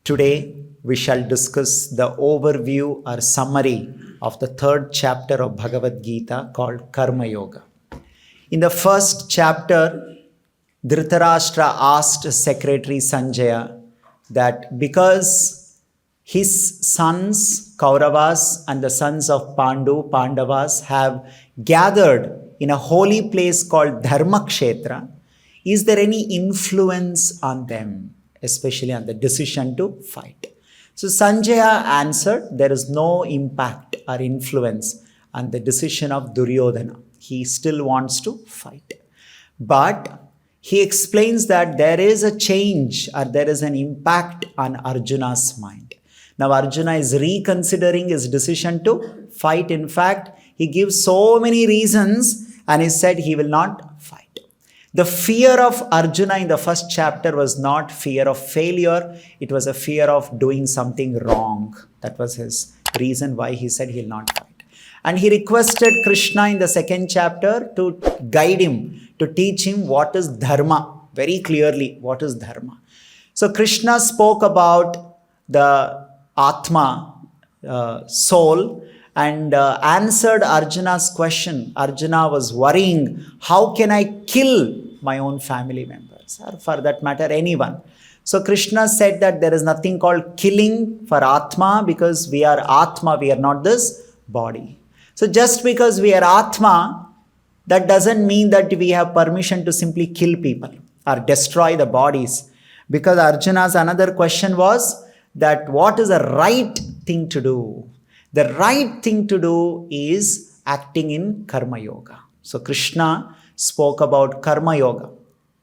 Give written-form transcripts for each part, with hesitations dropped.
Today, we shall discuss the overview or summary of the third chapter of Bhagavad Gita called Karma Yoga. In the first chapter, Dhritarashtra asked Secretary Sanjaya that because his sons, Kauravas, and the sons of Pandavas have gathered in a holy place called Dharmakshetra, is there any influence on them, especially on the decision to fight? So Sanjaya answered, there is no impact or influence on the decision of Duryodhana. He still wants to fight. But he explains that there is a change or there is an impact on Arjuna's mind. Now Arjuna is reconsidering his decision to fight. In fact, he gives so many reasons and he said he will not fight. The fear of Arjuna in the first chapter was not fear of failure. It was a fear of doing something wrong. That was his reason why he said he will not fight. And he requested Krishna in the second chapter to guide him, to teach him what is dharma, very clearly what is dharma. So Krishna spoke about the Atma, soul, and answered Arjuna's question. Arjuna was worrying, how can I kill my own family members, or for that matter anyone? So Krishna said that there is nothing called killing for Atma, because we are Atma, we are not this body. So just because we are Atma, that doesn't mean that we have permission to simply kill people or destroy the bodies. Because Arjuna's another question was that what is the right thing to do? The right thing to do is acting in Karma Yoga. So Krishna spoke about Karma Yoga.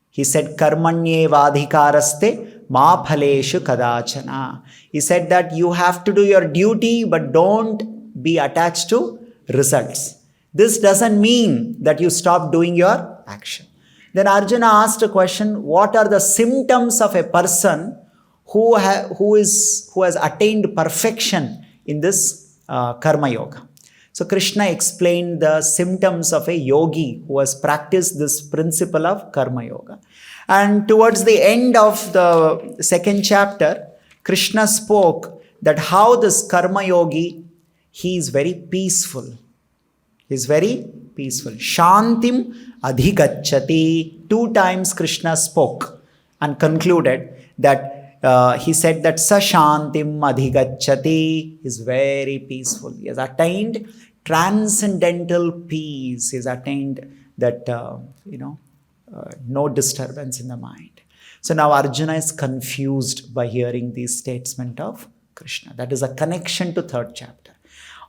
He said, Karmanyevadhikaraste ma phaleshu kadachana. He said that you have to do your duty, but don't be attached to results. This doesn't mean that you stop doing your action. Then Arjuna asked a question, what are the symptoms of a person who has attained perfection in this Karma Yoga? So Krishna explained the symptoms of a yogi who has practiced this principle of Karma Yoga. And towards the end of the second chapter, Krishna spoke that how this Karma Yogi, he is very peaceful. He is very peaceful. Shantim adhigacchati. 2 times Krishna spoke and concluded that he said that sa shantim adhigacchati is very peaceful. He has attained transcendental peace. He has attained that, no disturbance in the mind. So now Arjuna is confused by hearing these statements of Krishna. That is a connection to third chapter.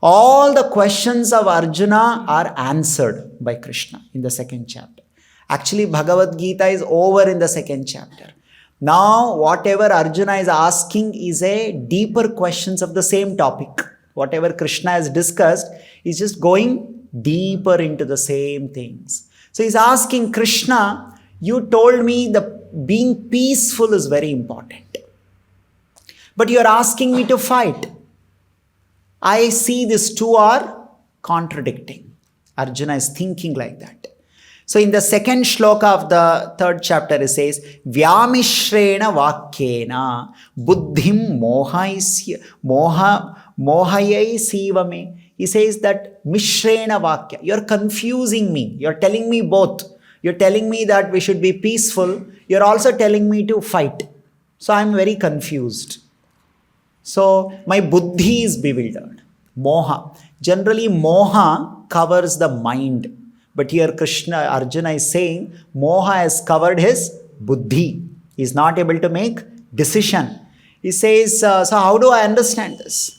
All the questions of Arjuna are answered by Krishna in the second chapter. Actually, Bhagavad Gita is over in the second chapter. Now, whatever Arjuna is asking is a deeper questions of the same topic. Whatever Krishna has discussed is just going deeper into the same things. So he's asking Krishna, you told me the being peaceful is very important. But you're asking me to fight. I see these two are contradicting. Arjuna is thinking like that. So in the second shloka of the third chapter, it says, Vyamishrena vakyena buddhim mohayai sivame. He says that Mishrena vakya, you're confusing me. You're telling me both. You're telling me that we should be peaceful. You're also telling me to fight. So I'm very confused. So my buddhi is bewildered. Moha. Generally, moha covers the mind. But here Arjuna is saying, moha has covered his buddhi. He is not able to make decision. He says, so how do I understand this?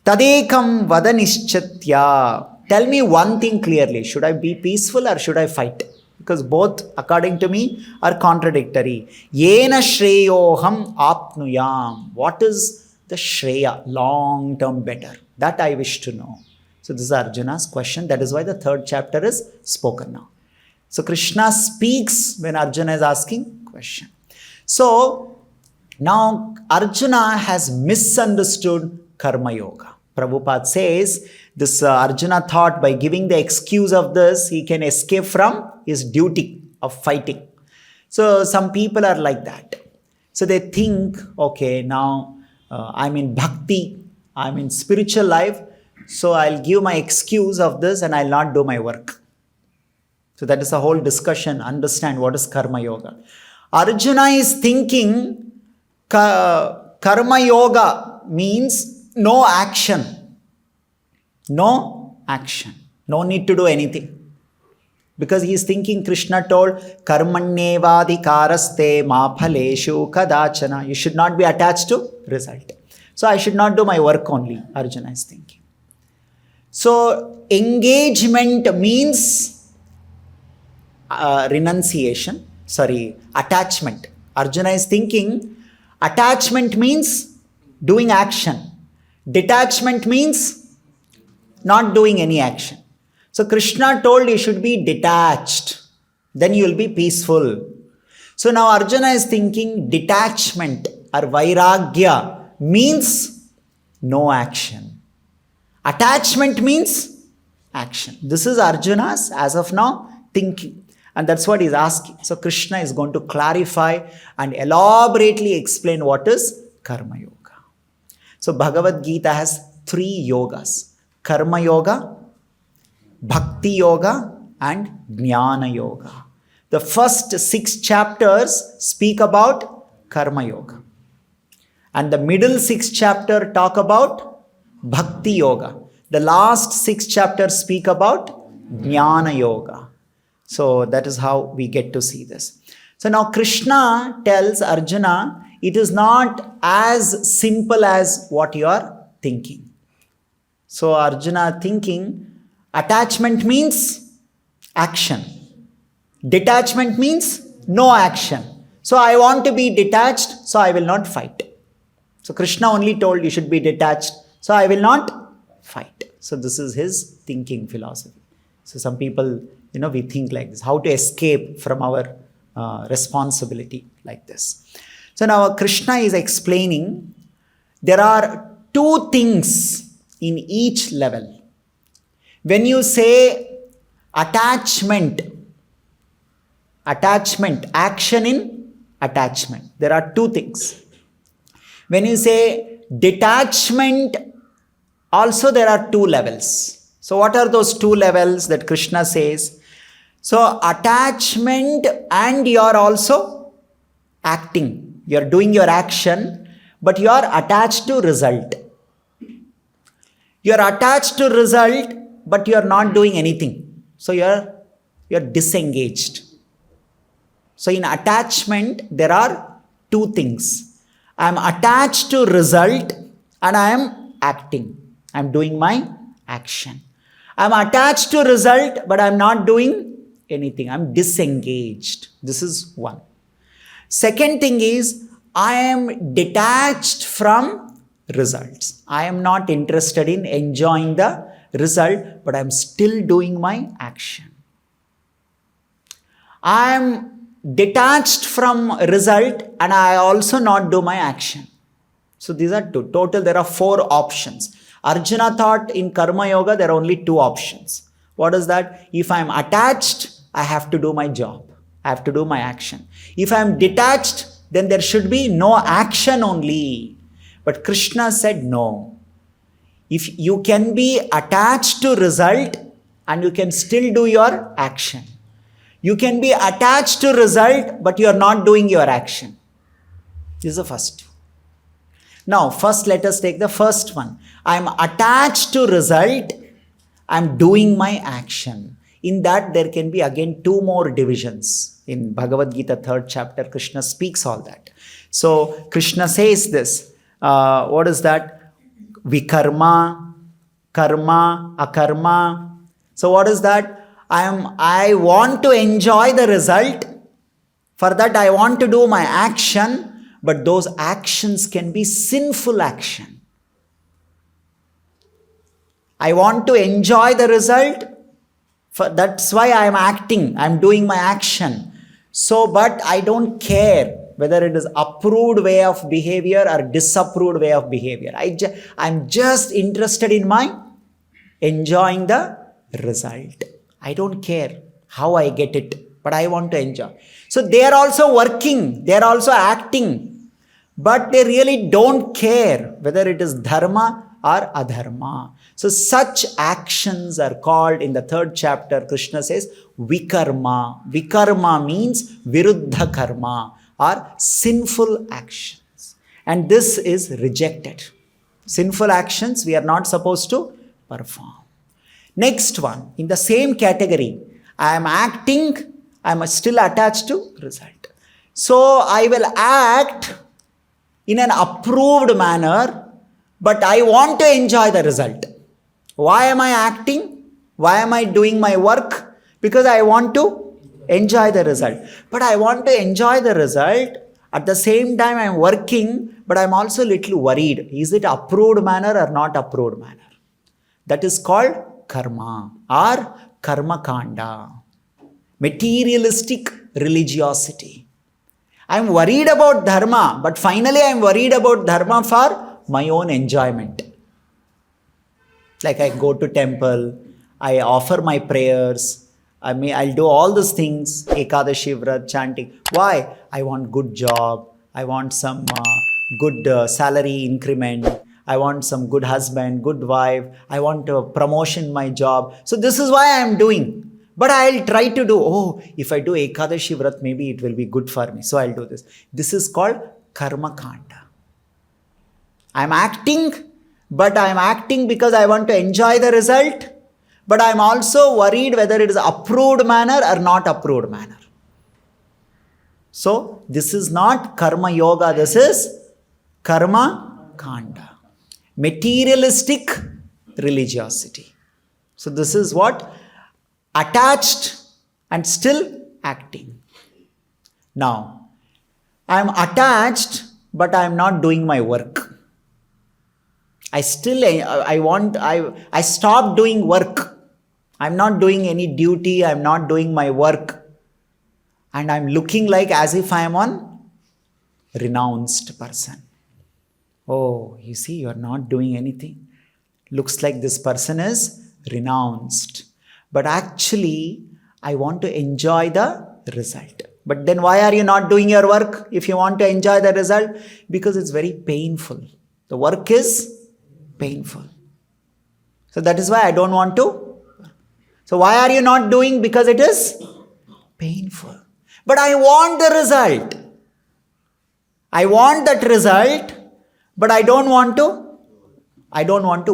Tadekam vadanischatya. Tell me one thing clearly. Should I be peaceful or should I fight? Because both, according to me, are contradictory. Yena shreyoham apnuyam. What is the shreya, long-term better? That I wish to know. So this is Arjuna's question. That is why the third chapter is spoken now. So Krishna speaks when Arjuna is asking question. So now Arjuna has misunderstood Karma Yoga. Prabhupada says this Arjuna thought by giving the excuse of this, he can escape from his duty of fighting. So some people are like that. So they think, okay, now I'm in bhakti, I'm in spiritual life, so I'll give my excuse of this and I'll not do my work. So that is a whole discussion. Understand what is karma yoga. Arjuna is thinking karma yoga means no action. No action. No need to do anything. Because he is thinking, Krishna told, karmanyevadhikaraste ma phaleshu kadachana. You should not be attached to result. So I should not do my work only, Arjuna is thinking. So engagement means attachment. Arjuna is thinking, attachment means doing action. Detachment means not doing any action. So Krishna told you should be detached, then you will be peaceful. So now Arjuna is thinking detachment or vairagya means no action. Attachment means action. This is Arjuna's, as of now, thinking. And that's what he's asking. So Krishna is going to clarify and elaborately explain what is Karma Yoga. So Bhagavad Gita has 3 yogas. Karma Yoga, Bhakti Yoga and Jnana Yoga. The first 6 chapters speak about Karma Yoga. And the middle 6 chapters talk about Bhakti Yoga. The last 6 chapters speak about Jnana Yoga. So that is how we get to see this. So now Krishna tells Arjuna, it is not as simple as what you are thinking. So Arjuna thinking, attachment means action. Detachment means no action. So I want to be detached, so I will not fight. So Krishna only told you should be detached, so I will not fight. So this is his thinking philosophy. So some people, we think like this, how to escape from our responsibility like this. So now Krishna is explaining there are 2 things in each level. When you say attachment, action in attachment, there are 2 things. When you say detachment, also there are 2 levels. So what are those 2 levels that Krishna says? So attachment, and you are also acting. You are doing your action, but you are attached to result. You are attached to result, but you are not doing anything. So you are disengaged. So in attachment, there are 2 things. I am attached to result and I am acting. I am doing my action. I am attached to result, but I am not doing anything. I am disengaged. This is one. Second thing is, I am detached from results. I am not interested in enjoying the result, but I am still doing my action. I am detached from result and I also not do my action. So these are 2. Total there are 4 options. Arjuna thought in Karma Yoga there are only 2 options. What is that? If I am attached, I have to do my job. I have to do my action. If I am detached, then there should be no action only. But Krishna said no. If you can be attached to result and you can still do your action. You can be attached to result, but you are not doing your action. This is the first. Now, first let us take the first one. I am attached to result. I am doing my action. In that, there can be again 2 more divisions. In Bhagavad Gita 3rd chapter, Krishna speaks all that. So, Krishna says this. What is that? Vikarma, karma, akarma. So, what is that? I want to enjoy the result. For that, I want to do my action. But those actions can be sinful action. I want to enjoy the result. That's why I am acting. I am doing my action. So, but I don't care whether it is approved way of behavior or disapproved way of behavior. I'm just interested in my enjoying the result. I don't care how I get it, but I want to enjoy. So they are also working. They are also acting. but they really don't care whether it is dharma or adharma. So such actions are called, in the third chapter, Krishna says, vikarma. Vikarma means viruddha karma, or sinful actions. And this is rejected. Sinful actions we are not supposed to perform. Next one, in the same category, I am acting, I am still attached to result. So I will act in an approved manner, but I want to enjoy the result. Why am I acting? Why am I doing my work? Because I want to enjoy the result. But I want to enjoy the result. At the same time, I am working, but I am also a little worried. Is it approved manner or not approved manner? That is called karma or karma kanda. Materialistic religiosity. I am worried about dharma, but finally I am worried about dharma for my own enjoyment. Like I go to temple, I offer my prayers, I'll do all these things, Ekadashi Vrat, chanting. Why? I want good job, I want some good salary increment, I want some good husband, good wife, I want a promotion in my job. So this is why I am doing. But I'll try to do, if I do Ekadashi Vrat, maybe it will be good for me. So I'll do this. This is called karma kanda. I'm acting, but I'm acting because I want to enjoy the result. But I'm also worried whether it is approved manner or not approved manner. So this is not karma yoga. This is karma kanda. Materialistic religiosity. So this is what? Attached and still acting. Now, I am attached, but I am not doing my work. I stopped doing work. I'm not doing any duty. I'm not doing my work. And I'm looking like as if I am one renounced person. Oh, you see, you are not doing anything. Looks like this person is renounced. But actually, I want to enjoy the result. But then why are you not doing your work if you want to enjoy the result? Because it's very painful. The work is painful. So that is why I don't want to. So why are you not doing? Because it is painful. But I want the result. I want that result, but I don't want to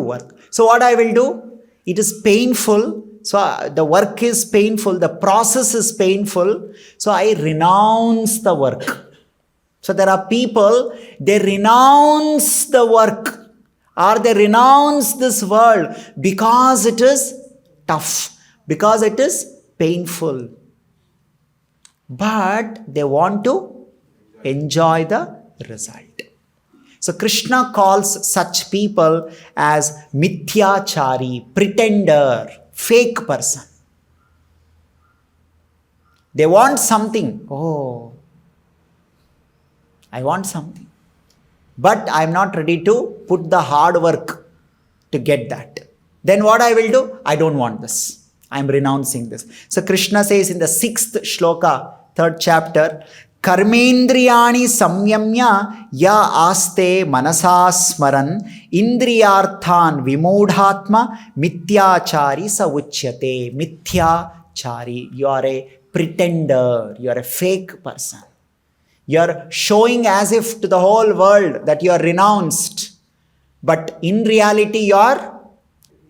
work. So what I will do? It is painful. So the work is painful, the process is painful, so I renounce the work. So there are people, they renounce the work or they renounce this world because it is tough, because it is painful. But they want to enjoy the result. So Krishna calls such people as mithyachari, pretender, fake person. They want something. Oh, I want something. But I'm not ready to put the hard work to get that. Then what I will do? I don't want this. I'm renouncing this. So Krishna says in the 6th shloka, 3rd chapter, Karmendriyani samyamya ya aste manasasmaran indriyarthan vimudhatma mithyachari savuchyate. Mithyachari, you are a pretender, you are a fake person. You are showing as if to the whole world that you are renounced. But in reality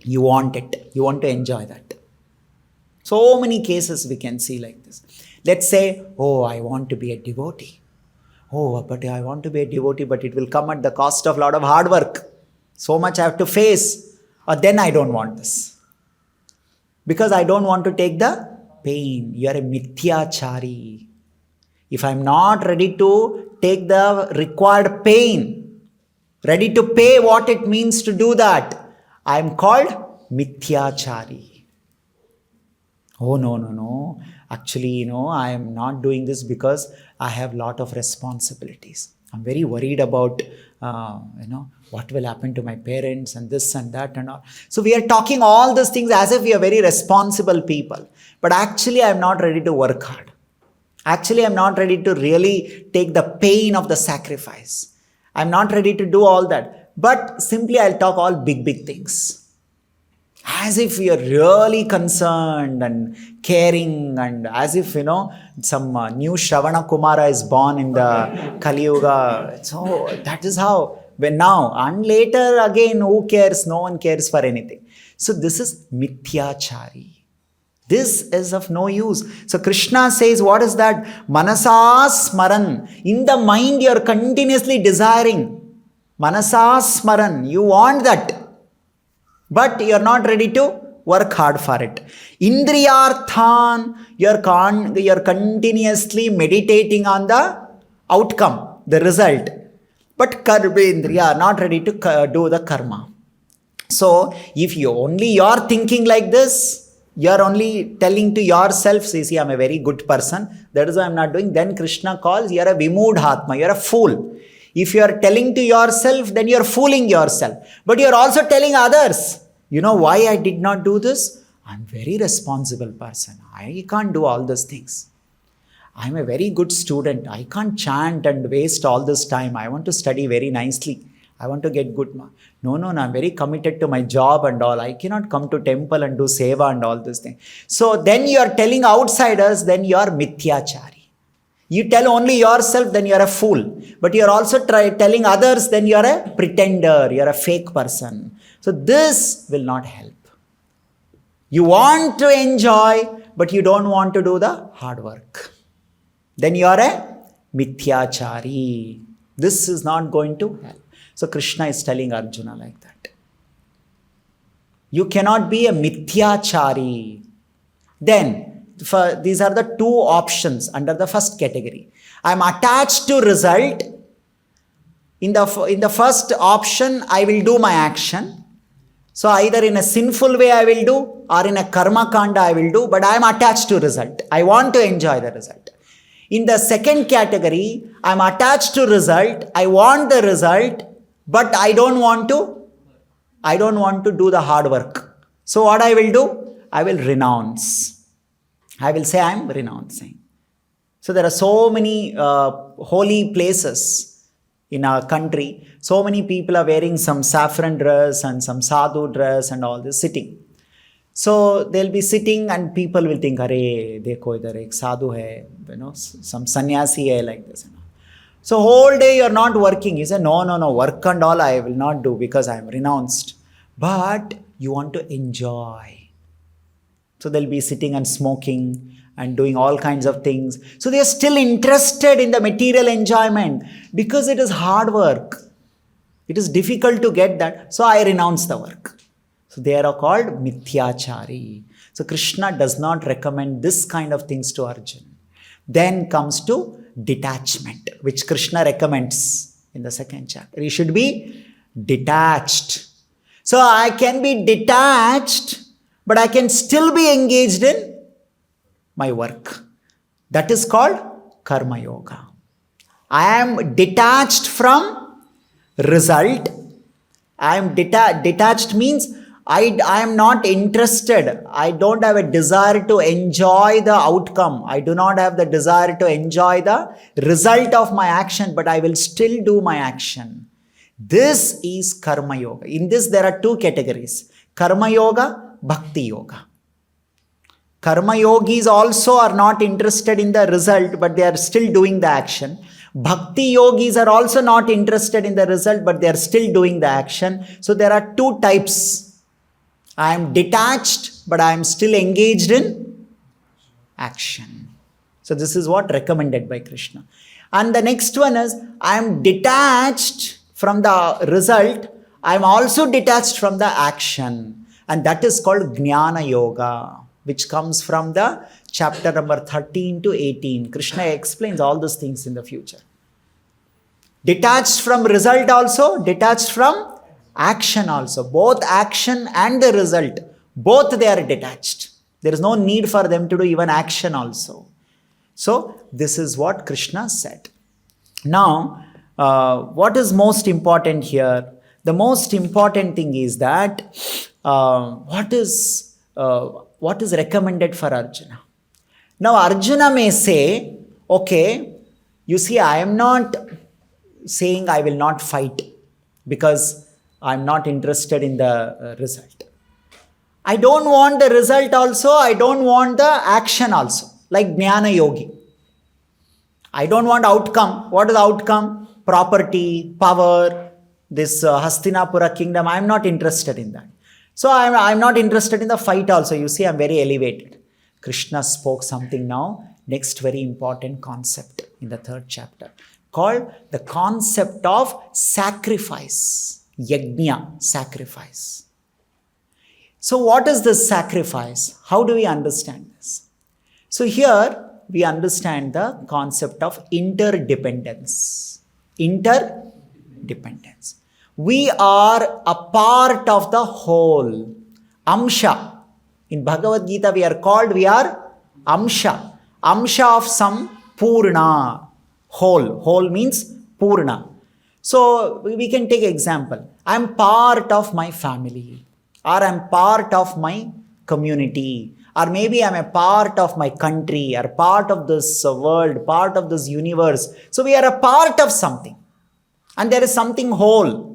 you want it. You want to enjoy that. So many cases we can see like this. Let's say, I want to be a devotee. But I want to be a devotee, but it will come at the cost of a lot of hard work. So much I have to face. Or then I don't want this. Because I don't want to take the pain. You are a mithyachari. If I'm not ready to take the required pain, ready to pay what it means to do that, I'm called mithyachari. Oh, no. Actually, I am not doing this because I have a lot of responsibilities. I'm very worried about, what will happen to my parents and this and that and all. So we are talking all these things as if we are very responsible people. But actually, I'm not ready to work hard. Actually, I'm not ready to really take the pain of the sacrifice. I'm not ready to do all that. But simply I'll talk all big things. As if we are really concerned and caring, and as if, some new Shravana Kumara is born in the Kali Yuga. So that is how, when now, and later again, who cares? No one cares for anything. So this is mithyachari. This is of no use. So Krishna says, what is that? Manasa smaran. In the mind you are continuously desiring. Manasa smaran. You want that. But you are not ready to work hard for it. Indriyarthan, you are continuously meditating on the outcome, the result. But karmendriya, not ready to do the karma. So if you are thinking like this, you are only telling to yourself, see, I'm a very good person, that is why I'm not doing. Then Krishna calls, you are a vimudhatma, you are a fool. If you are telling to yourself, then you are fooling yourself. But you are also telling others, you know why I did not do this? I'm a very responsible person. I can't do all these things. I'm a very good student. I can't chant and waste all this time. I want to study very nicely. I want to get good marks. No, I'm very committed to my job and all. I cannot come to temple and do seva and all these things. So then you are telling outsiders, then you are mithyachari. You tell only yourself, then you are a fool. But you are also telling others, then you are a pretender, you are a fake person. So this will not help. You want to enjoy, but you don't want to do the hard work. Then you are a mithyachari. This is not going to help. So Krishna is telling Arjuna like that. You cannot be a mithyachari. Then, these are the two options under the first category. I am attached to result. In the first option, I will do my action. So either in a sinful way I will do, or in a karma kanda I will do, but I am attached to result. I want to enjoy the result. In the second category, I am attached to result. I want the result, but I don't want to do the hard work. So what I will do? I will renounce. I will say I am renouncing. So there are so many holy places in our country. So many people are wearing some saffron dress and some sadhu dress and all this sitting. So they'll be sitting and people will think, "Arey, dekho idhar ek sadhu hai, some sannyasi hai," like this. So whole day you're not working. You say, no, work and all I will not do because I am renounced. But you want to enjoy. So they'll be sitting and smoking and doing all kinds of things. So they are still interested in the material enjoyment because it is hard work. It is difficult to get that. So I renounce the work. So they are called mithyachari. So Krishna does not recommend this kind of things to Arjuna. Then comes to detachment, which Krishna recommends in the second chapter. He should be detached. So I can be detached, but I can still be engaged in my work. That is called karma yoga. I am detached from result. I am detached means I am not interested. I don't have a desire to enjoy the outcome. I do not have the desire to enjoy the result of my action, but I will still do my action. This is karma yoga. In this, there are two categories: karma yoga, bhakti yoga. Karma yogis also are not interested in the result, but they are still doing the action. Bhakti yogis are also not interested in the result, but they are still doing the action. So there are two types. I am detached, but I am still engaged in action. So this is what recommended by Krishna. And the next one is, I am detached from the result. I am also detached from the action. And that is called Jnana Yoga, which comes from the chapter number 13 to 18. Krishna explains all these things in the future. Detached from result also, detached from action also. Both action and the result, both they are detached. There is no need for them to do even action also. So this is what Krishna said. Now, what is most important here? The most important thing is that what is recommended for Arjuna. Now Arjuna may say, okay, you see, I am not saying I will not fight because I'm not interested in the result. I don't want the result also, I don't want the action also. Like Jnana Yogi. I don't want outcome. What is the outcome? Property, power, this Hastinapura kingdom. I'm not interested in that. So I'm not interested in the fight also. You see, I'm very elevated. Krishna spoke something now. Next very important concept in the 3rd chapter called the concept of sacrifice. Yajna, sacrifice. So what is this sacrifice? How do we understand this? So here we understand the concept of interdependence. Interdependence. We are a part of the whole. Amsha. In Bhagavad Gita we are Amsha. Amsha of some Purna. Whole. Whole means Purna. So we can take example. I am part of my family. Or I am part of my community. Or maybe I am a part of my country. Or part of this world. Part of this universe. So we are a part of something. And there is something whole.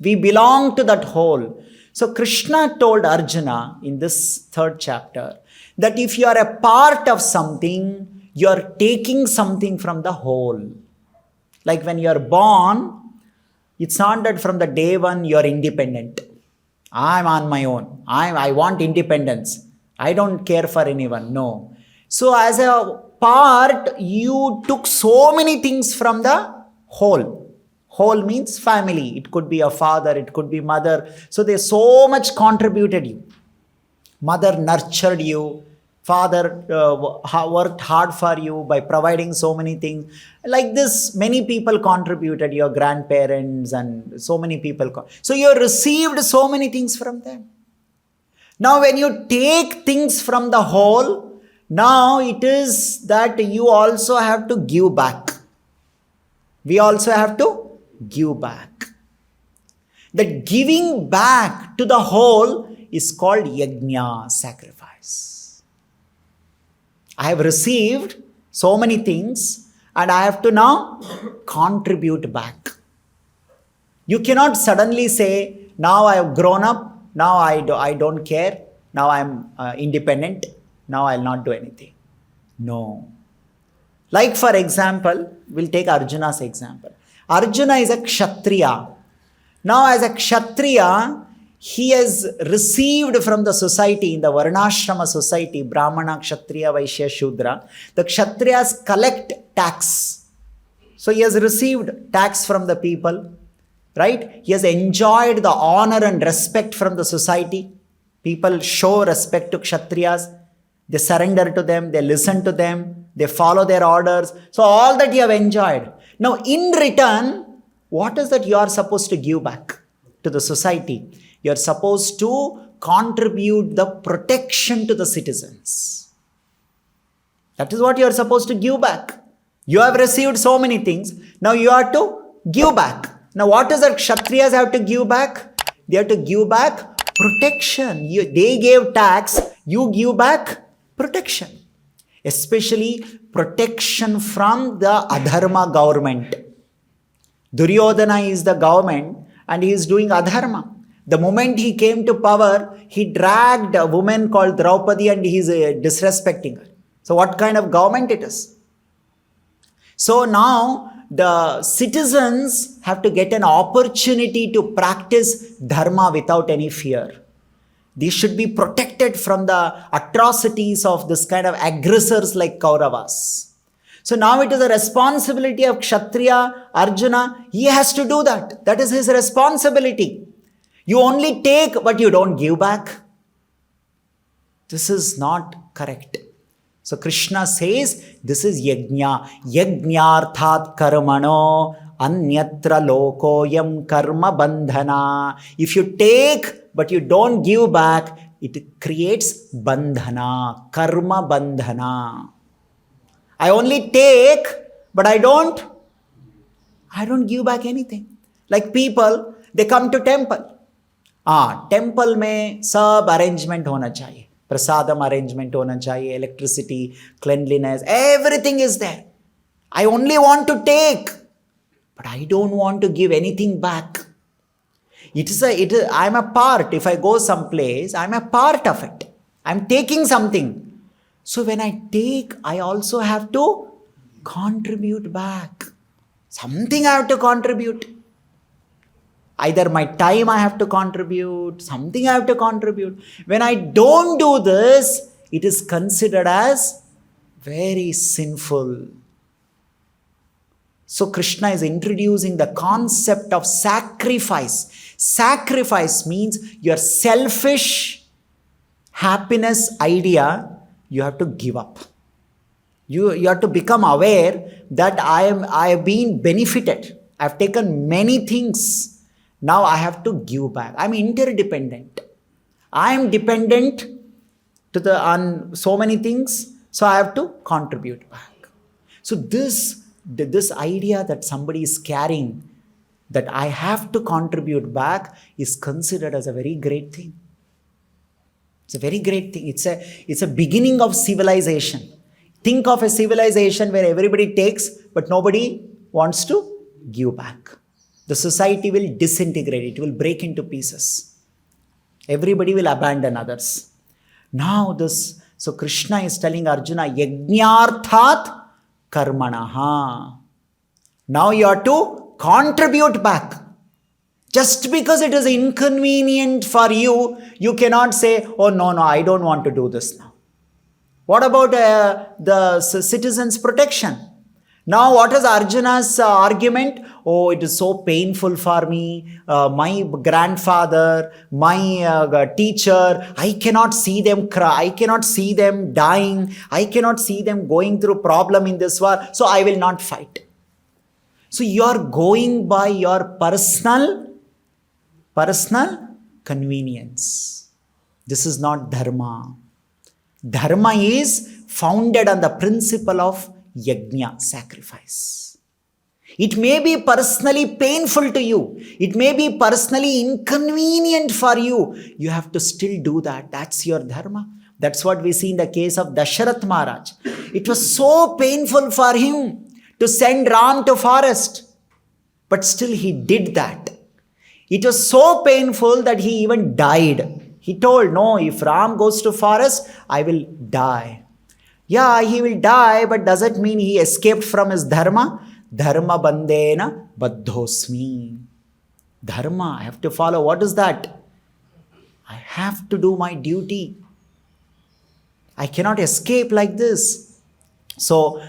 We belong to that whole. So Krishna told Arjuna in this 3rd chapter that if you are a part of something, you are taking something from the whole. Like when you are born, it's not that from the day one you are independent. I'm on my own. I want independence. I don't care for anyone. No. So as a part, you took so many things from the whole. Whole means family. It could be a father, it could be mother. So they so much contributed you. Mother nurtured you. Father worked hard for you by providing so many things. Like this, many people contributed, your grandparents and so many people. So you received so many things from them. Now when you take things from the whole, now it is that you also have to give back. We also have to give back. That giving back to the whole is called yajna, sacrifice. I have received so many things and I have to now contribute back. You cannot suddenly say, now I have grown up, now I don't care, now I am independent, now I will not do anything. No. Like for example, we'll take Arjuna's example. Arjuna is a Kshatriya. Now as a Kshatriya, he has received from the society, in the Varnashrama society, Brahmana, Kshatriya, Vaishya, Shudra, the Kshatriyas collect tax. So he has received tax from the people, right? He has enjoyed the honor and respect from the society. People show respect to Kshatriyas. They surrender to them, they listen to them, they follow their orders. So all that you have enjoyed. Now in return, what is that you are supposed to give back to the society? You are supposed to contribute the protection to the citizens. That is what you are supposed to give back. You have received so many things. Now you are to give back. Now what is that Kshatriyas have to give back? They have to give back protection. They gave tax, you give back protection. Especially protection from the adharma government. Duryodhana is the government and he is doing adharma. The moment he came to power, he dragged a woman called Draupadi and he is disrespecting her. So what kind of government it is? So now the citizens have to get an opportunity to practice dharma without any fear. They should be protected from the atrocities of this kind of aggressors like Kauravas. So now it is a responsibility of Kshatriya, Arjuna. He has to do that. That is his responsibility. You only take but you don't give back. This is not correct. So Krishna says this is yajna. Yajnarthat karmano anyatra lokoyam karma bandhana. If you take but you don't give back, it creates bandhana, karma bandhana. I only take, but I don't give back anything. Like people, they come to temple. Temple में सब arrangement होना चाहिए. Prasadam arrangement होना चाहिए, electricity, cleanliness, everything is there. I only want to take. but I don't want to give anything back. I'm a part. If I go someplace, I'm a part of it. I'm taking something. So when I take, I also have to contribute back. Something I have to contribute. Either my time I have to contribute, something I have to contribute. When I don't do this, it is considered as very sinful. So Krishna is introducing the concept of sacrifice. Sacrifice means your selfish happiness idea, you have to give up. You have to become aware that I have been benefited. I have taken many things. Now I have to give back. I'm interdependent. I am dependent on so many things, so I have to contribute back. So this idea that somebody is carrying, that I have to contribute back, is considered as a very great thing. It's a very great thing. It's a beginning of civilization. Think of a civilization where everybody takes, but nobody wants to give back. The society will disintegrate. It will break into pieces. Everybody will abandon others. Now so Krishna is telling Arjuna, yajñārthāt karmanaha. Now you are to contribute back. Just because it is inconvenient for you, you cannot say, oh no, I don't want to do this now. What about the citizens' protection? Now what is Arjuna's argument? Oh, it is so painful for me. My grandfather, my teacher, I cannot see them cry. I cannot see them dying. I cannot see them going through problem in this war. So I will not fight. So you are going by your personal convenience. This is not dharma. Dharma is founded on the principle of yajna, sacrifice. It may be personally painful to you. It may be personally inconvenient for you. You have to still do that. That's your dharma. That's what we see in the case of Dasharath Maharaj. It was so painful for him to send Ram to forest. But still he did that. It was so painful that he even died. He told, no, if Ram goes to forest, I will die. Yeah, he will die, but does it mean he escaped from his dharma? Dharma bandena baddhosmi. Dharma, I have to follow. What is that? I have to do my duty. I cannot escape like this. So,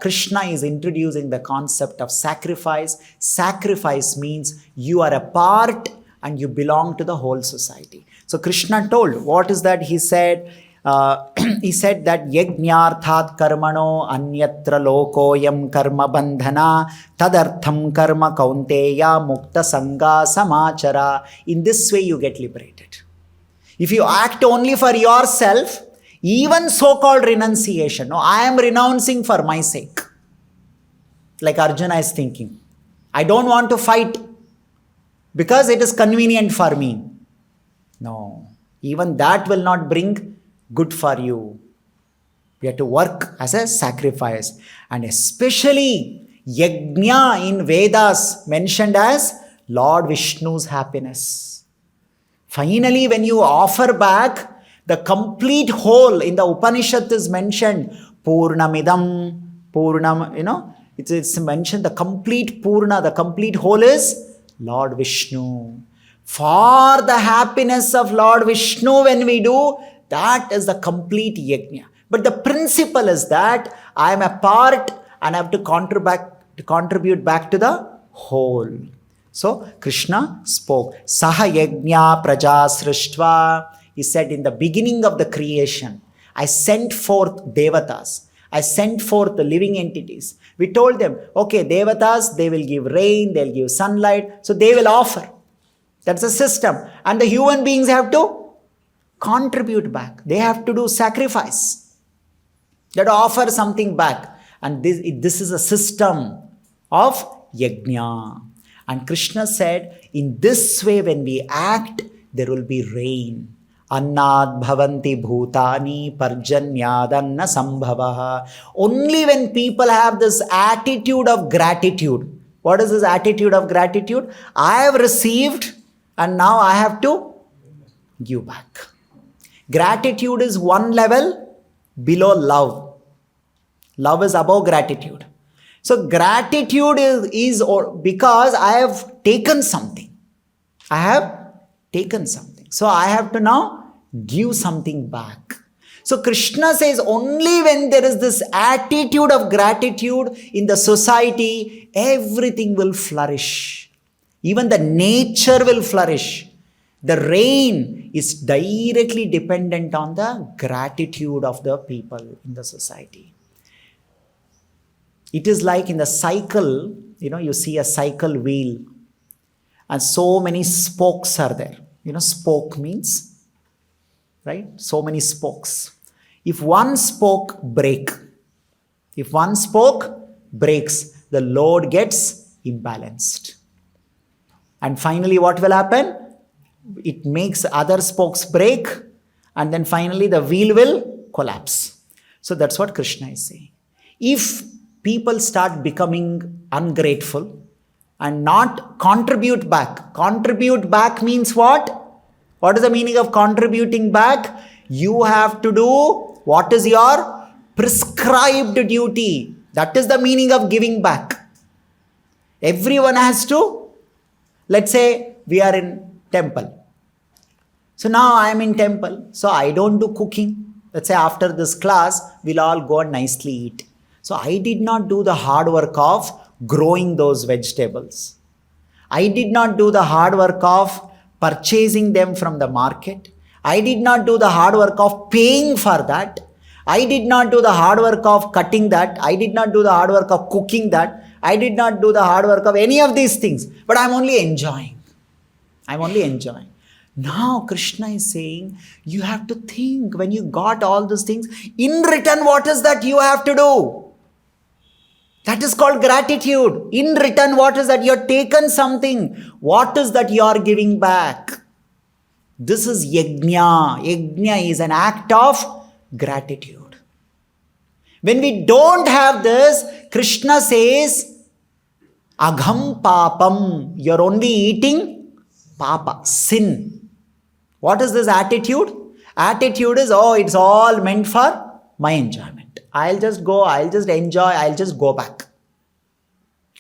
Krishna is introducing the concept of sacrifice. Sacrifice means you are a part and you belong to the whole society. So, Krishna told, what is that? He said that yajñārthāt karmano anyatra lokoyam karma bandhana tadartham karma kaunteya mukta sangha samachara. In this way you get liberated. If you act only for yourself, even so-called renunciation, no, I am renouncing for my sake. Like Arjuna is thinking, I don't want to fight because it is convenient for me. No, even that will not bring good for you. We have to work as a sacrifice. And especially yajna in Vedas mentioned as Lord Vishnu's happiness. Finally, when you offer back, the complete whole in the Upanishad is mentioned. Purnamidam, Purnam, it's mentioned the complete Purna, the complete whole is Lord Vishnu. For the happiness of Lord Vishnu, when we do, that is the complete yajna. But the principle is that I am a part and I have to contribute back to the whole. So Krishna spoke. Saha yajna praja srishtva. He said, in the beginning of the creation, I sent forth devatas. I sent forth the living entities. We told them, okay, devatas, they will give rain, they'll give sunlight, so they will offer. That's a system. And the human beings have to contribute back. They have to do sacrifice. They have to offer something back. And this is a system of yajna. And Krishna said, in this way when we act, there will be rain. Annad bhavanti bhutani parjanyadanna sambhavaha. Only when people have this attitude of gratitude, What is this attitude of gratitude? I have received and now I have to give back. Gratitude is one level below love. Love is above gratitude. So gratitude is because I have taken something. I have taken something. So I have to now give something back. So Krishna says only when there is this attitude of gratitude in the society, everything will flourish. Even the nature will flourish. The rain is directly dependent on the gratitude of the people in the society. It is like in the cycle, you see a cycle wheel and so many spokes are there. Spoke means, right? So many spokes. If one spoke breaks, the load gets imbalanced. And finally, what will happen? It makes other spokes break, and then finally the wheel will collapse. So that's what Krishna is saying. If people start becoming ungrateful and not contribute back means what? What is the meaning of contributing back? You have to do what is your prescribed duty. That is the meaning of giving back. Everyone has to. Let's say we are in temple. So now I am in temple. So I don't do cooking. Let's say after this class, we'll all go and nicely eat. So I did not do the hard work of growing those vegetables. I did not do the hard work of purchasing them from the market. I did not do the hard work of paying for that. I did not do the hard work of cutting that. I did not do the hard work of cooking that. I did not do the hard work of any of these things. But I'm only enjoying. Now Krishna is saying, you have to think when you got all those things, in return, what is that you have to do? That is called gratitude. In return, what is that? You have taken something. What is that you are giving back? This is yajna. Yajna is an act of gratitude. When we don't have this, Krishna says, agham papam. You're only eating papa, sin. What is this attitude? Attitude is, it's all meant for my enjoyment. I'll just go, I'll just enjoy, I'll just go back.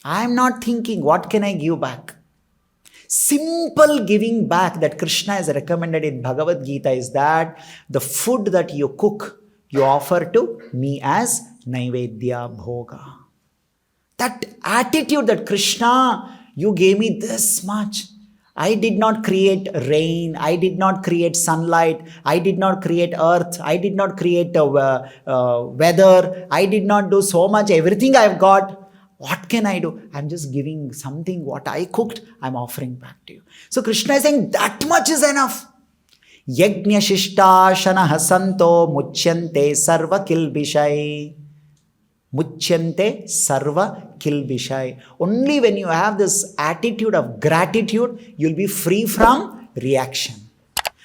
I'm not thinking, what can I give back? Simple giving back that Krishna has recommended in Bhagavad Gita is that the food that you cook, you offer to me as Naivedya Bhoga. That attitude that Krishna, you gave me this much. I did not create rain. I did not create sunlight. I did not create earth. I did not create weather. I did not do so much. Everything I've got. What can I do? I'm just giving something what I cooked. I'm offering back to you. So Krishna is saying that much is enough. Yajna shishta shanaha santo muchyante sarva kilbishai. Muchyante sarva kilbishai. Only when you have this attitude of gratitude, you'll be free from reaction.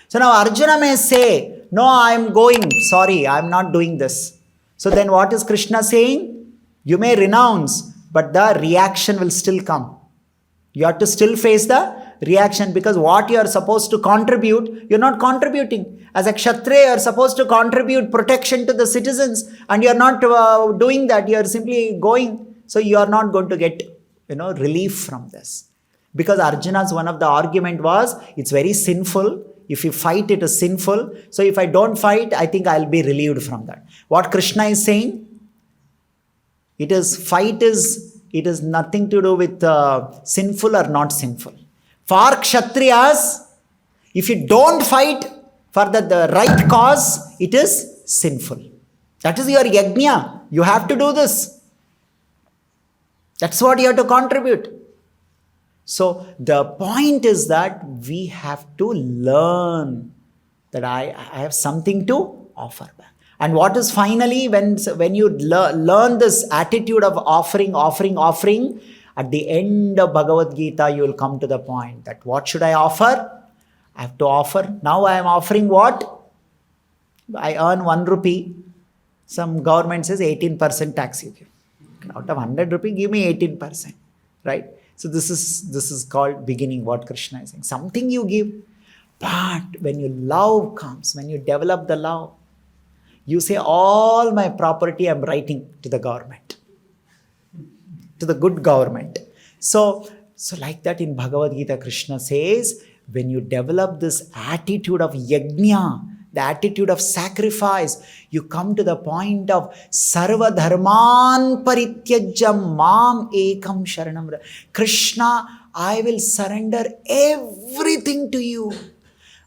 So now Arjuna may say, no, I'm going. Sorry, I'm not doing this. So then what is Krishna saying? You may renounce, but the reaction will still come. You have to still face the reaction because what you are supposed to contribute, you're not contributing. As a Kshatriya, you're supposed to contribute protection to the citizens and you're not doing that. You're simply going. So you are not going to get, relief from this. Because Arjuna's one of the argument was, it's very sinful. If you fight, it is sinful. So if I don't fight, I think I'll be relieved from that. What Krishna is saying, it is nothing to do with sinful or not sinful. For Kshatriyas, if you don't fight for the right cause, it is sinful. That is your yajna. You have to do this. That's what you have to contribute. So the point is that we have to learn that I have something to offer back. And what is finally, when you learn this attitude of offering, at the end of Bhagavad Gita, you will come to the point that what should I offer? I have to offer. Now I am offering what? I earn 1 rupee. Some government says 18% tax you give. Out of 100 rupee, give me 18%. right? So this is called beginning, what Krishna is saying. Something you give, but when your love comes, when you develop the love, you say, all my property I'm writing to the government, to the good government. So like that in Bhagavad Gita, Krishna says, when you develop this attitude of yajna, the attitude of sacrifice, you come to the point of sarva dharman parityajam mam ekam sharanam. Krishna, I will surrender everything to you.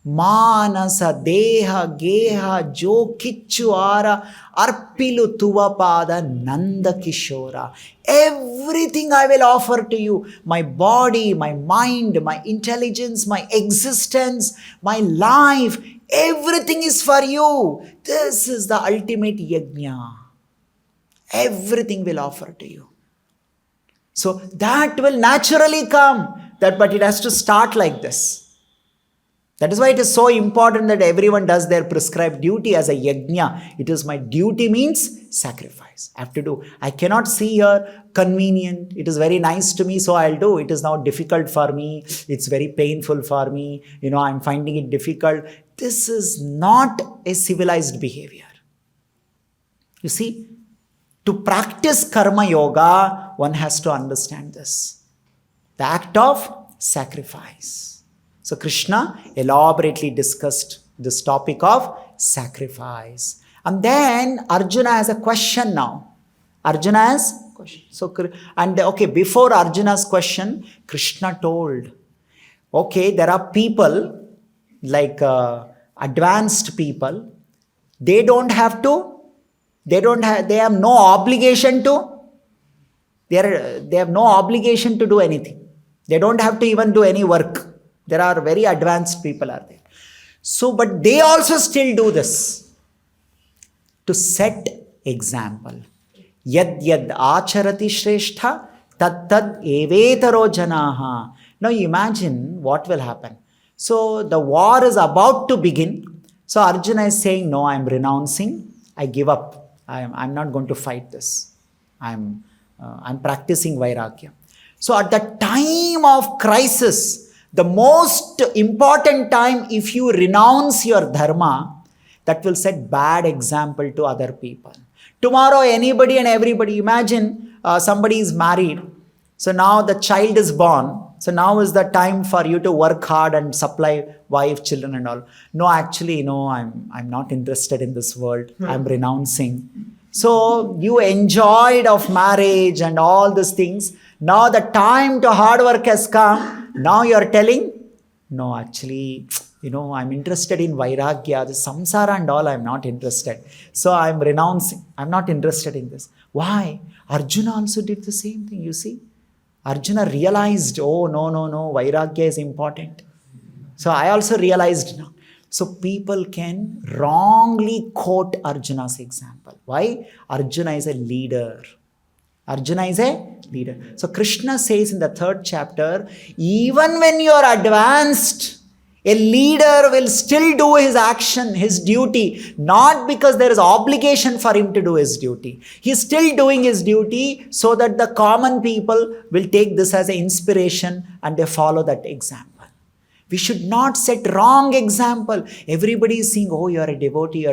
Manasa, Deha, Geha, Jo Kichuara, Arpilu Tuvapada, Nanda Kishora. Everything I will offer to you. My body, my mind, my intelligence, my existence, my life. Everything is for you. This is the ultimate yajna. Everything will offer to you. So that will naturally come. But it has to start like this. That is why it is so important that everyone does their prescribed duty as a yajna. It is my duty means sacrifice. I have to do. I cannot see here convenient. It is very nice to me, so I'll do. It is now difficult for me. It's very painful for me. I'm finding it difficult. This is not a civilized behavior. You see, to practice karma yoga, one has to understand this. The act of sacrifice. So Krishna elaborately discussed this topic of sacrifice. And then Arjuna has a question now. Arjuna has a question. Before Arjuna's question, Krishna told, there are people like advanced people. They have no obligation to, they have no obligation to do anything. They don't have to even do any work. There are very advanced people are there. So, but they also still do this to set example. Yad acharati shrestha tad evetaro janaha. Now imagine what will happen. So the war is about to begin. So Arjuna is saying, no, I'm renouncing. I give up. I'm not going to fight this. I'm practicing vairagya. So at the time of crisis, the most important time, if you renounce your dharma, that will set bad example to other people. Tomorrow, anybody and everybody, imagine somebody is married. So now the child is born. So now is the time for you to work hard and supply wife, children and all. No, actually, I'm not interested in this world. I'm renouncing. So you enjoyed of marriage and all these things. Now the time to hard work has come. Now you are telling, no, actually, I'm interested in vairagya, the samsara and all, I'm not interested. So I'm renouncing. I'm not interested in this. Why? Arjuna also did the same thing, you see. Arjuna realized, oh, no, vairagya is important. So I also realized now. So people can wrongly quote Arjuna's example. Why? Arjuna is a leader. Arjuna is a leader. So Krishna says in the 3rd chapter, even when you are advanced, a leader will still do his action, his duty, not because there is obligation for him to do his duty. He is still doing his duty so that the common people will take this as an inspiration and they follow that example. We should not set wrong example. Everybody is saying, oh, you are a devotee.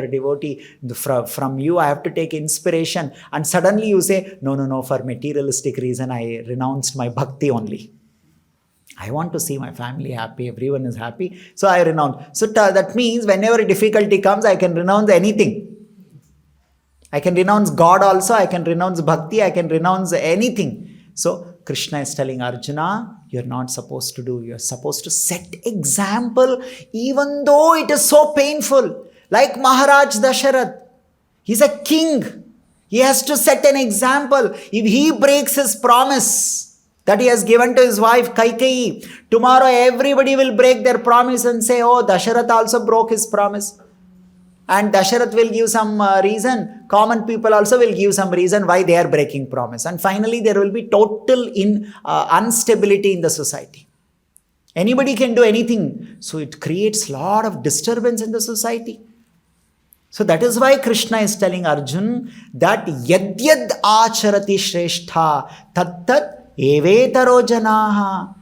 From you, I have to take inspiration. And suddenly you say, no, for materialistic reason, I renounced my bhakti only. I want to see my family happy. Everyone is happy. So I renounce. So that means whenever a difficulty comes, I can renounce anything. I can renounce God also. I can renounce bhakti. I can renounce anything. So Krishna is telling Arjuna, you're not supposed to do. You're supposed to set example even though it is so painful. Like Maharaj Dasharat. He's a king. He has to set an example. If he breaks his promise that he has given to his wife Kaikeyi, tomorrow everybody will break their promise and say, oh, Dasharat also broke his promise. And Dasharat will give some reason. Common people also will give some reason why they are breaking promise. And finally, there will be total instability in the society. Anybody can do anything. So it creates a lot of disturbance in the society. So that is why Krishna is telling Arjun that yadyad acharati shrestha tat evetaro janaha.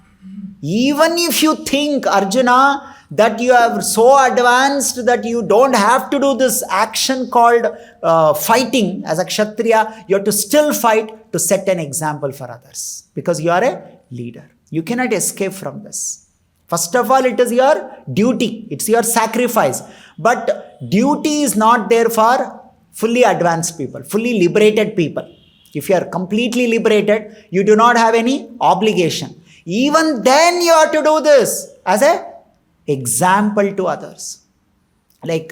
Even if you think, Arjuna, that you are so advanced that you don't have to do this action called fighting as a Kshatriya, you have to still fight to set an example for others because you are a leader. You cannot escape from this. First of all, it is your duty, it's your sacrifice. But duty is not there for fully advanced people, fully liberated people. If you are completely liberated, you do not have any obligation. Even then you have to do this as a example to others. Like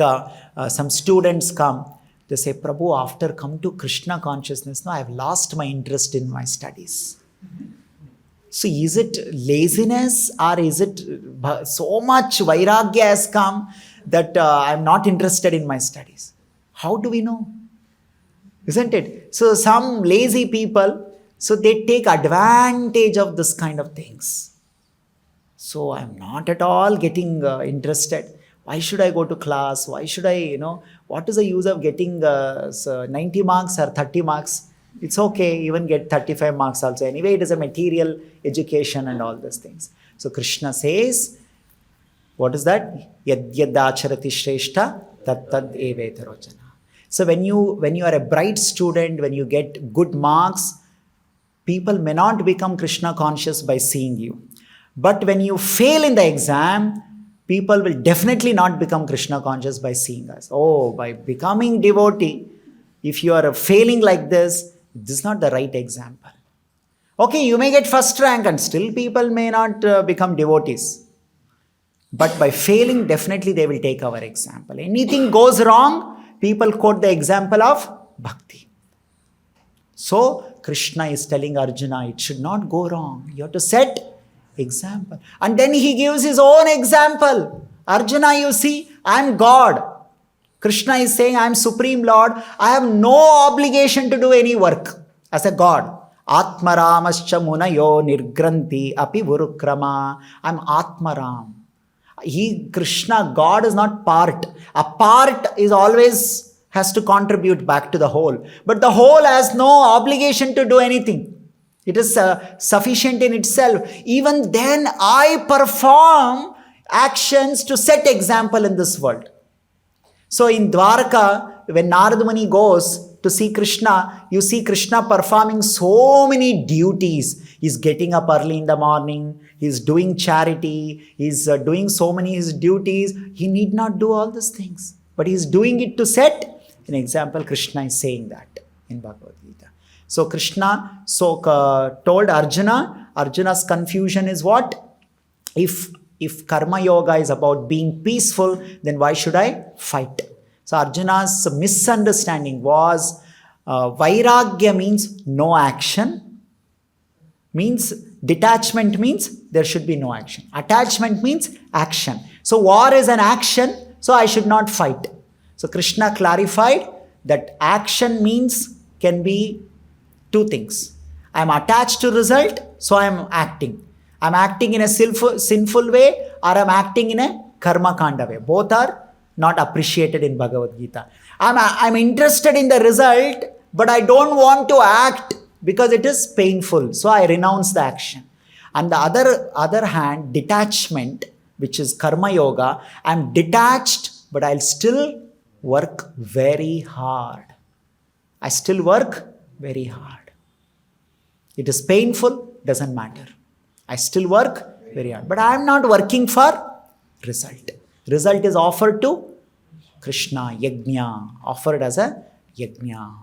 some students come, they say, Prabhu, after come to Krishna consciousness, now I have lost my interest in my studies. So is it laziness or is it so much vairagya has come that I'm not interested in my studies? How do we know? Isn't it? So some lazy people, so they take advantage of this kind of things. So I'm not at all getting interested. Why should I go to class? Why should I, what is the use of getting 90 marks or 30 marks? It's okay, even get 35 marks also. Anyway, it is a material education and all these things. So Krishna says, what is that? Yad yad acharati shrestha tat tad evetaro jana. So when you are a bright student, when you get good marks, people may not become Krishna conscious by seeing you. But when you fail in the exam, people will definitely not become Krishna conscious by seeing us. Oh, by becoming devotee, if you are failing like this is not the right example. Okay, you may get first rank and still people may not become devotees. But by failing, definitely they will take our example. Anything goes wrong, people quote the example of bhakti. So Krishna is telling Arjuna, it should not go wrong. You have to set example. And then he gives his own example. Arjuna, you see, I am God. Krishna is saying, I am Supreme Lord. I have no obligation to do any work as a God. Atmaramascha munayo nirgranti api vurukrama. I am Atmaram. Krishna, God is not part. A part is always has to contribute back to the whole. But the whole has no obligation to do anything. It is sufficient in itself. Even then, I perform actions to set example in this world. So in Dwarka, when Narada Muni goes to see Krishna, you see Krishna performing so many duties. He's getting up early in the morning. He's doing charity. He's doing so many his duties. He need not do all these things. But he's doing it to set an example. Krishna is saying that in Bhagavad Gita. So Krishna told Arjuna, Arjuna's confusion is what? If karma yoga is about being peaceful, then why should I fight? So Arjuna's misunderstanding was vairagya means no action, means detachment means there should be no action. Attachment means action. So war is an action, so I should not fight. So Krishna clarified that action means can be two things. I am attached to result, so I am acting. I am acting in a sinful way or I am acting in a karma kanda way. Both are not appreciated in Bhagavad Gita. I am interested in the result, but I don't want to act because it is painful. So I renounce the action. On the other hand, detachment, which is karma yoga, I am detached, but I'll still work very hard. I still work very hard. It is painful, doesn't matter. I still work very hard. But I am not working for result. Result is offered to Krishna, yajna, offered as a yajna.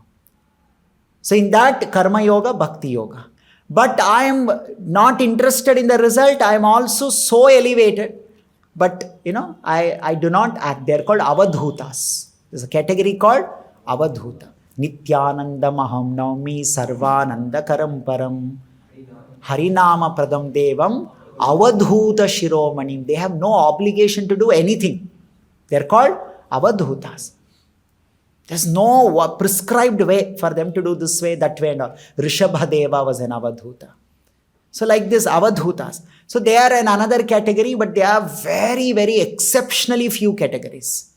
So in that karma yoga, bhakti yoga. But I am not interested in the result. I am also so elevated. But I do not act. They are called avadhutas. There's a category called avadhuta. Nityananda maham naumi sarvananda karam param. Harinama pradam devam avadhuta shiromanim. They have no obligation to do anything. They are called avadhutas. There's no prescribed way for them to do this way, that way and all. Rishabhadeva was an avadhuta. So like this, avadhutas. So they are in another category, but they are very, very exceptionally few categories.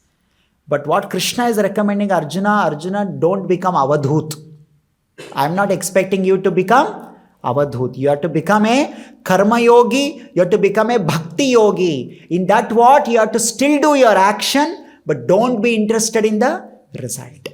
But what Krishna is recommending Arjuna, don't become avadhut. I'm not expecting you to become avadhut. You have to become a karma yogi, you have to become a bhakti yogi. In that what? You have to still do your action, but don't be interested in the result.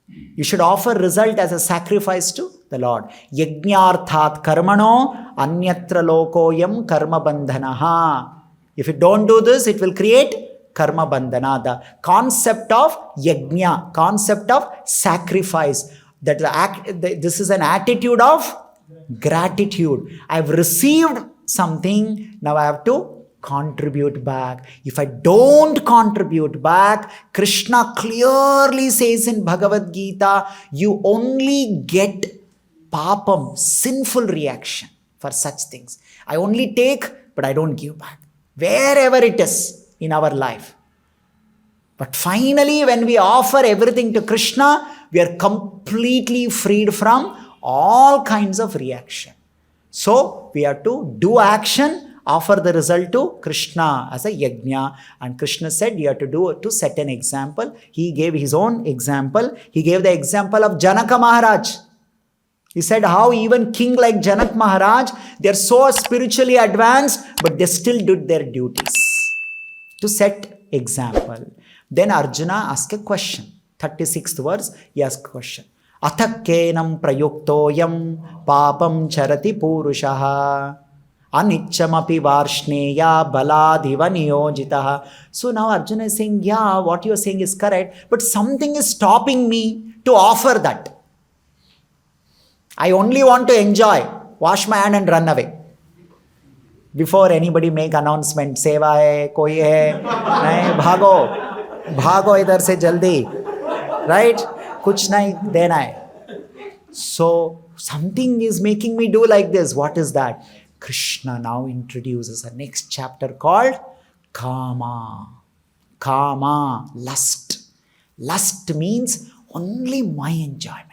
You should offer result as a sacrifice to the Lord. Yajnarthat karmano anyatra lokoyam karma bandhanaha. If you don't do this, it will create karma bandhana. The concept of yajna, concept of sacrifice. This is an attitude of gratitude. I've received something, now I have to contribute back. If I don't contribute back, Krishna clearly says in Bhagavad Gita, you only get papam, sinful reaction for such things. I only take, but I don't give back. Wherever it is in our life. But finally, when we offer everything to Krishna, we are completely freed from all kinds of reaction. So, we have to do action, offer the result to Krishna as a yajna. And Krishna said you have to set an example. He gave his own example. He gave the example of Janaka Maharaj. He said how even king like Janak Maharaj, they are so spiritually advanced, but they still did their duties. To set example. Then Arjuna asked a question. 36th verse, he asked a question. Athakkenam prayuktoyam papam charati purushaha anichamapi varshneya baladhiva niyojitaha. So now Arjuna is saying, yeah, what you are saying is correct, but something is stopping me to offer that. I only want to enjoy, wash my hand and run away. Before anybody make announcement, seva hai, koi hai, nahi, bhago idhar se jaldi, right? Kuch nahi dena hai. So something is making me do like this. What is that? Krishna now introduces a next chapter called Kama. Kama, lust. Lust means only my enjoyment.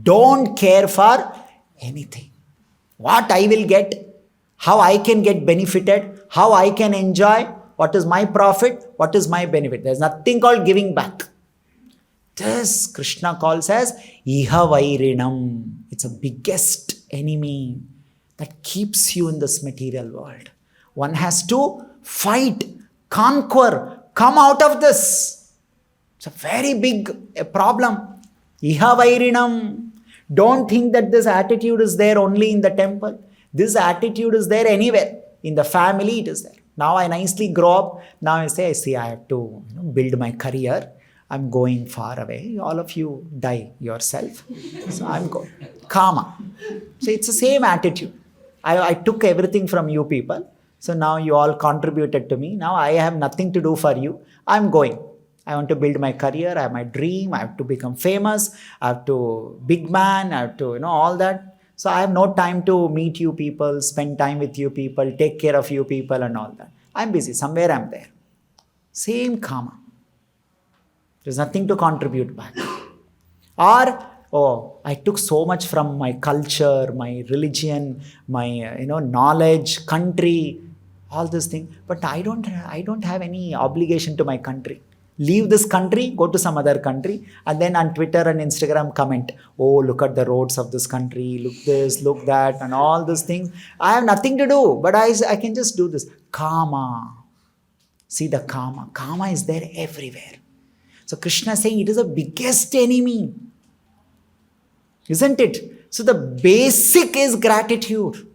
Don't care for anything. What I will get, how I can get benefited, how I can enjoy, what is my profit, what is my benefit. There is nothing called giving back. This Krishna calls as Iha Vairinam. It's a biggest enemy that keeps you in this material world. One has to fight, conquer, come out of this. It's a very big problem. Iha Vairinam. Don't think that this attitude is there only in the temple. This attitude is there anywhere. In the family, it is there. Now I nicely grow up. Now I say, see, I have to build my career. I'm going far away. All of you die yourself. So I'm going. Kama. So it's the same attitude. I took everything from you people. So now you all contributed to me. Now I have nothing to do for you. I'm going. I want to build my career. I have my dream. I have to become famous. I have to big man. I have to, all that. So I have no time to meet you people, spend time with you people, take care of you people and all that. I'm busy. Somewhere I'm there. Same karma. There's nothing to contribute back. Or, I took so much from my culture, my religion, my, knowledge, country, all this thing. But I don't have any obligation to my country. Leave this country, go to some other country, and then on Twitter and Instagram comment, oh, look at the roads of this country, look this, look that, and all these things. I have nothing to do, but I can just do this. Karma. See the karma. Karma is there everywhere. So Krishna is saying it is the biggest enemy. Isn't it? So the basic is gratitude.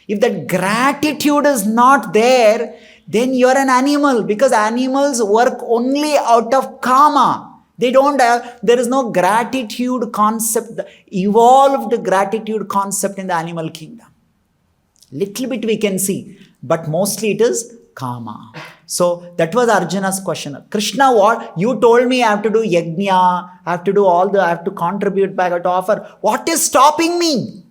If that gratitude is not there, then you're an animal, because animals work only out of karma. They don't have, there is no gratitude concept, evolved gratitude concept in the animal kingdom. Little bit we can see, but mostly it is karma. So that was Arjuna's question. Krishna, what? You told me I have to do yajna, I have to do I have to contribute back, I have to offer. What is stopping me?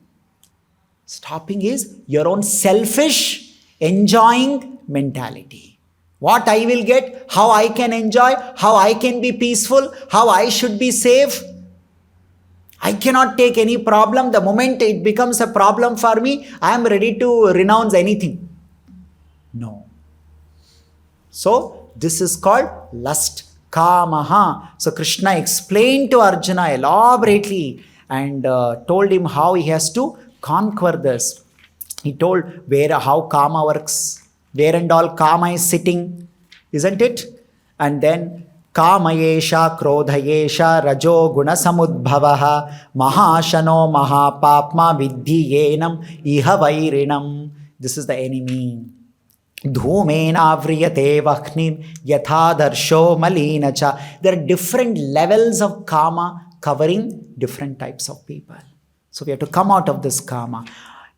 Stopping is your own selfish, enjoying mentality. What I will get, how I can enjoy, how I can be peaceful, how I should be safe. I cannot take any problem. The moment it becomes a problem for me, I am ready to renounce anything. No. So this is called lust, kamaha. So Krishna explained to Arjuna elaborately and told him how he has to conquer this. He told how karma works, where and all karma is sitting, isn't it? And then kamayesha krodhayesha rajo guna samudbhavaha mahashano mahapapma viddhi yenam iha vairinam. This is the enemy. Dhumena vriyate vakhnim yathadarsho malinacha. There are different levels of karma covering different types of people. So we have to come out of this karma.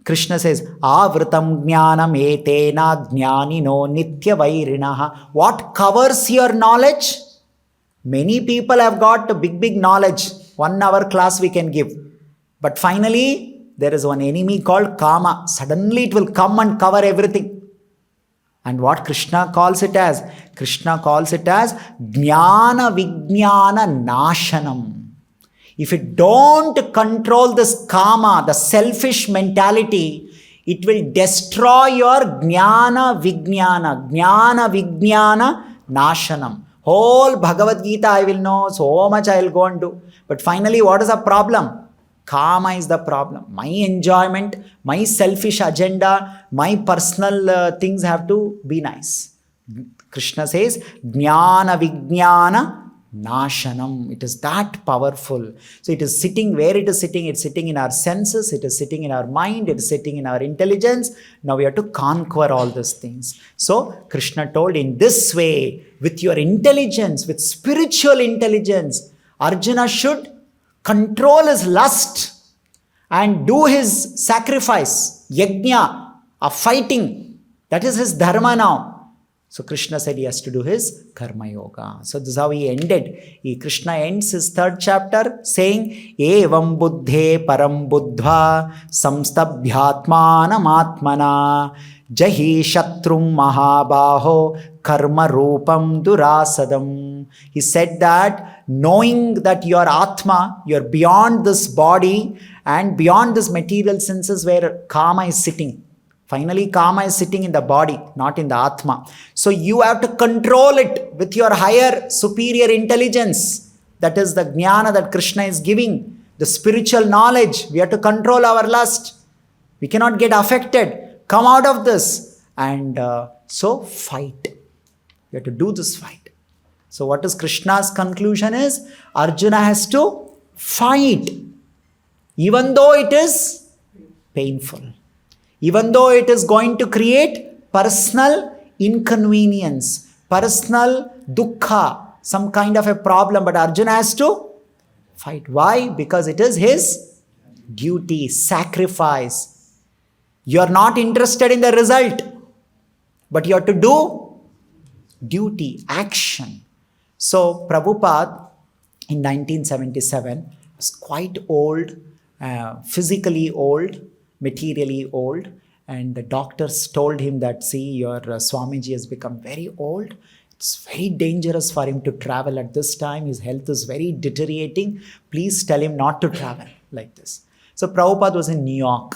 Krishna says, Avritam jnanam etena jnanino nitya vairinaha. What covers your knowledge? Many people have got a big knowledge. 1 hour class we can give. But finally, there is one enemy called karma. Suddenly it will come and cover everything. And what Krishna calls it as? Krishna calls it as jnana vijnana nashanam. If you don't control this karma, the selfish mentality, it will destroy your jnana vijnana nashanam. Whole Bhagavad Gita I will know, so much I will go and do. But finally, what is the problem? Karma is the problem. My enjoyment, my selfish agenda, my personal things have to be nice. Krishna says, jnana vijnana nashanam. It is that powerful. So it is sitting where it is sitting. It's sitting in our senses. It is sitting in our mind. It is sitting in our intelligence. Now we have to conquer all these things. So Krishna told, in this way, with your intelligence, with spiritual intelligence, Arjuna should control his lust and do his sacrifice, yajna, of fighting. That is his dharma now. So Krishna said he has to do his karma yoga. So this is how he ended. Krishna ends his 3rd chapter saying, Evam buddhe param buddhva samstabhyatmanam atmana jahi shatrum mahabaho karma rupam durasadam. He said that knowing that your atma, you're beyond this body and beyond this material senses where karma is sitting. Finally, karma is sitting in the body, not in the atma. So you have to control it with your higher, superior intelligence. That is the jnana that Krishna is giving, the spiritual knowledge. We have to control our lust. We cannot get affected. Come out of this. And so fight. We have to do this fight. So what is Krishna's conclusion is, Arjuna has to fight. Even though it is painful. Even though it is going to create personal inconvenience, personal dukkha, some kind of a problem, but Arjuna has to fight. Why? Because it is his duty, sacrifice. You are not interested in the result, but you have to do duty, action. So Prabhupada in 1977 was quite old, physically old, materially old, and the doctors told him that, see, your Swamiji has become very old. It's very dangerous for him to travel at this time. His health is very deteriorating. Please tell him not to travel like this. So Prabhupada was in New York.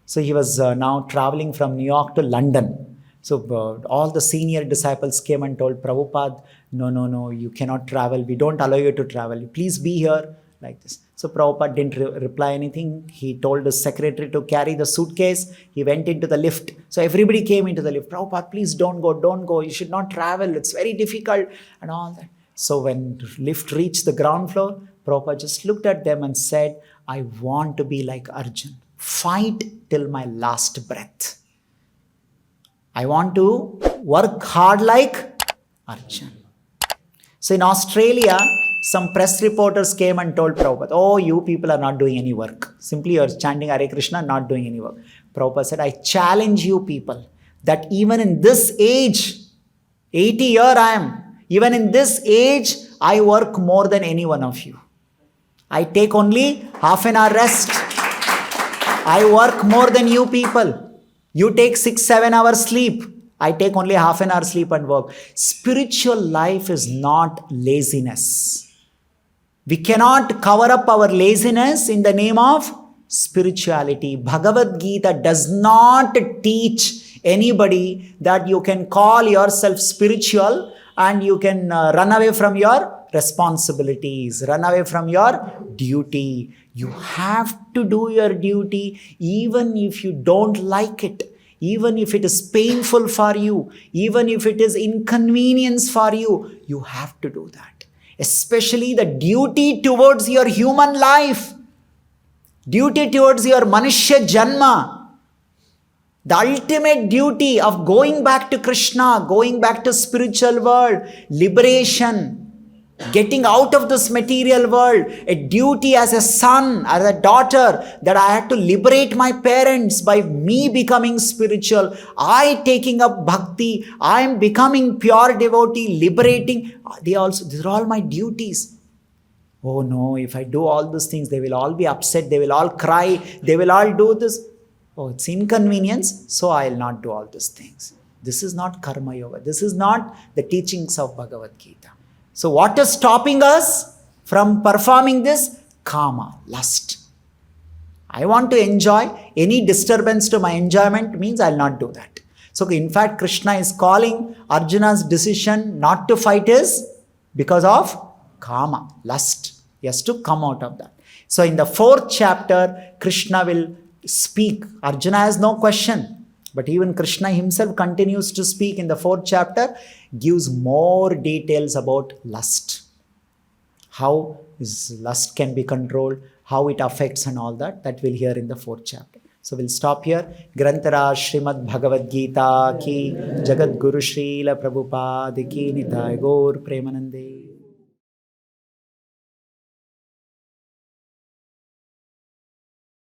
So he was now traveling from New York to London. So all the senior disciples came and told Prabhupada, no, you cannot travel. We don't allow you to travel. Please be here like this. So Prabhupada didn't reply anything. He told his secretary to carry the suitcase. He went into the lift. So everybody came into the lift. Prabhupada, please don't go. You should not travel. It's very difficult and all that. So when lift reached the ground floor, Prabhupada just looked at them and said, I want to be like Arjun. Fight till my last breath. I want to work hard like Arjun. So in Australia, some press reporters came and told Prabhupada, oh, you people are not doing any work. Simply you're chanting Hare Krishna, not doing any work. Prabhupada said, I challenge you people that even in this age, 80 year I am, even in this age, I work more than any one of you. I take only half an hour rest. I work more than you people. You take 6-7 hours sleep. I take only half an hour sleep and work. Spiritual life is not laziness. We cannot cover up our laziness in the name of spirituality. Bhagavad Gita does not teach anybody that you can call yourself spiritual and you can run away from your responsibilities, run away from your duty. You have to do your duty even if you don't like it, even if it is painful for you, even if it is inconvenience for you. You have to do that. Especially the duty towards your human life, duty towards your Manushya Janma. The ultimate duty of going back to Krishna, going back to spiritual world, liberation, getting out of this material world, a duty as a son, as a daughter, that I had to liberate my parents by me becoming spiritual, I taking up bhakti, I am becoming pure devotee, liberating. These are all my duties. Oh no, if I do all these things, they will all be upset, they will all cry, they will all do this. Oh, it's inconvenience, so I will not do all these things. This is not karma yoga. This is not the teachings of Bhagavad Gita. So what is stopping us from performing this? Kama, lust. I want to enjoy. Any disturbance to my enjoyment means I will not do that. So in fact, Krishna is calling Arjuna's decision not to fight is because of kama, lust. He has to come out of that. So in the 4th chapter, Krishna will speak. Arjuna has no question, but even Krishna himself continues to speak in the 4th chapter, gives more details about lust. How lust can be controlled, how it affects and all that we'll hear in the 4th chapter. So we'll stop here. Grantara Srimad Bhagavad Gita ki Jagat Guru Srila Prabhupada ki Nitai Gaur Premanande.